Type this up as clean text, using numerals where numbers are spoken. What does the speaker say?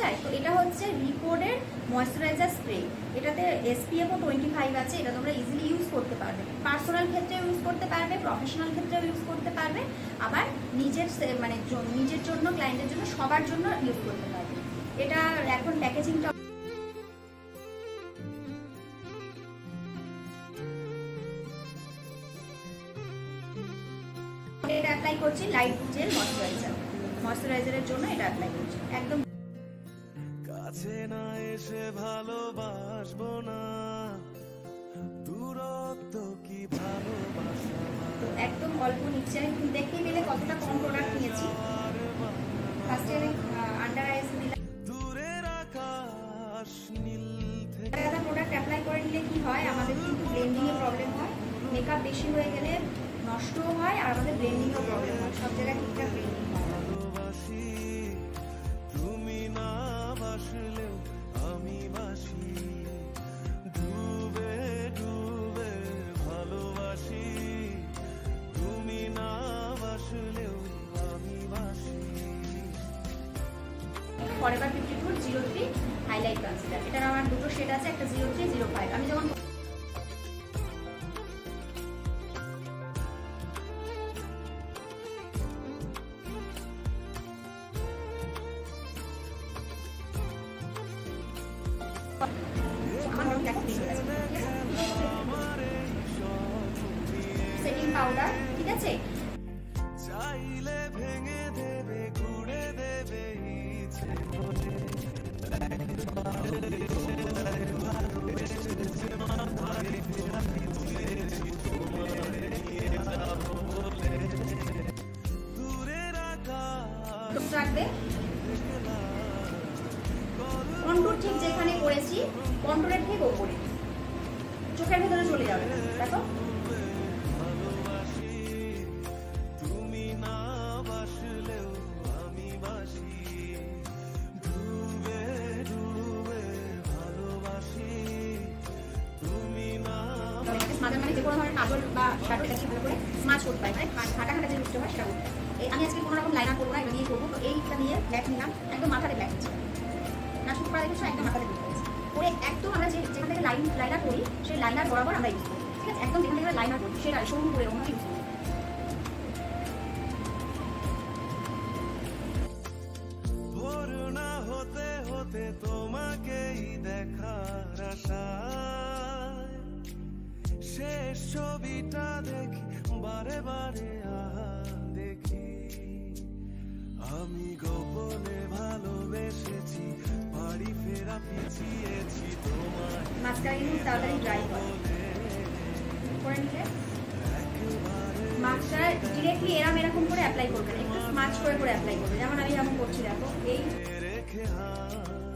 যায়। তো এটা হচ্ছে রিকোডের ময়েশ্চারাইজার স্প্রে, এটাতে SPF-ও 25 আছে। এটা তোমরা ইজিলি ইউজ করতে পারবে, পার্সোনাল ক্ষেত্রে ইউজ করতে পারবে, প্রফেশনাল ক্ষেত্রেও ইউজ করতে পারবে, আবার নিজের মানে নিজের জন্য, ক্লায়েন্টের জন্য, সবার জন্য ইউজ করতে পারবে। এটা এখন প্যাকেজিংটা এটা অ্যাপ্লাই করছি লাইট জেল ময়েশ্চারাইজারের জন্য এটা অ্যাপ্লাই করছি। একদম কাছে না এসে ভালোবাসবো না, দূরত্ব কি ভালোবাসা। তো একদম অল্প নিচ্ছে, আমি দেখতেই পেলে কতটা কম প্রোডাক্ট নিয়েছি। ফার্স্টে আন্ডার আইস দিলাম। দূরের আকাশ নীল থেকে আলাদা প্রোডাক্ট অ্যাপ্লাই করে নিলে কি হয়, আমাদের কিন্তু ব্লেন্ডিং এ প্রবলেম হয়, মেকআপ বেশি হয়ে গেলে নষ্টও হয়, আর আমাদের ব্লেন্ডিং এও প্রবলেম হয়, সব জায়গায় ঠিকঠাক ব্লেন্ডিং হয়। ভালোবাসি, তুমি না বাসলেও আমি বাসি, ডুবে ডুবে ভালোবাসি, তুমি না বাসলেও আমি বাসি। ফরএভার 54 03 হাইলাইট কনসিলার, এটার আমার দুটো শেড আছে, একটা 03 05। আমি যখন সেটিং পাউডার, ঠিক আছে, চাইলে ভেঙে দেবে, ঘুরে দেবে ইচ্ছে করে। দূরের আকাশ রাখবে। কন্টুর ঠিক যেখানে করেছি, কন্টুরের ঠিক ওপরে, চোখের ভেতরে চলে যাবে না, দেখো। ভালোবাসি, তুমি না বাসলেও আমি বাসি, ডুবে ডুবে ভালোবাসি, তুমি না। মাঝে মাঝে যে কোনো ধরনের কাজল বা শ্যাডো এটা ভালো করে স্মাচ করতে হয়, মানে ঘাটা ঘাটা যে লুকটা হয় সেটা করতে হয়। আমি আজকে কোনো রকম লাইনার করবো না, এটা দিয়ে করবো। তো এইটা নিয়ে ব্ল্যাক নিলাম, একদম মাথাতে ব্ল্যাক দিচ্ছি না, শুট করা দেখেছো, একদম মাথাতে ব্ল্যাক দিচ্ছি করে একদম আমরা যেখান থেকে লাইনার করি সেই লাইনার বরাবর আমরা ইউজ করি, ঠিক আছে। একদম যেখান থেকে লাইনার করি সেটা সরু করে ওখানে ইউজ করি। ভোর না হতে হতে তোমাকেই দেখার আশায়, শেষ ছবিটা দেখি বারে বারে দেখি, আমি গোপনে ভালোবেসেছি, বাড়ি ফেরা পিছিয়েছি তোমায়। মাস্কারা কিন্তু তাড়াতাড়ি ড্রাই হয় করে নিলে মাস্কারা ডিরেক্টলি এরকম করে অ্যাপ্লাই করবে না, একটু স্মাচ করে অ্যাপ্লাই করবে, যেমন আমি যেমন করছি, দেখো। এই রেখে হাত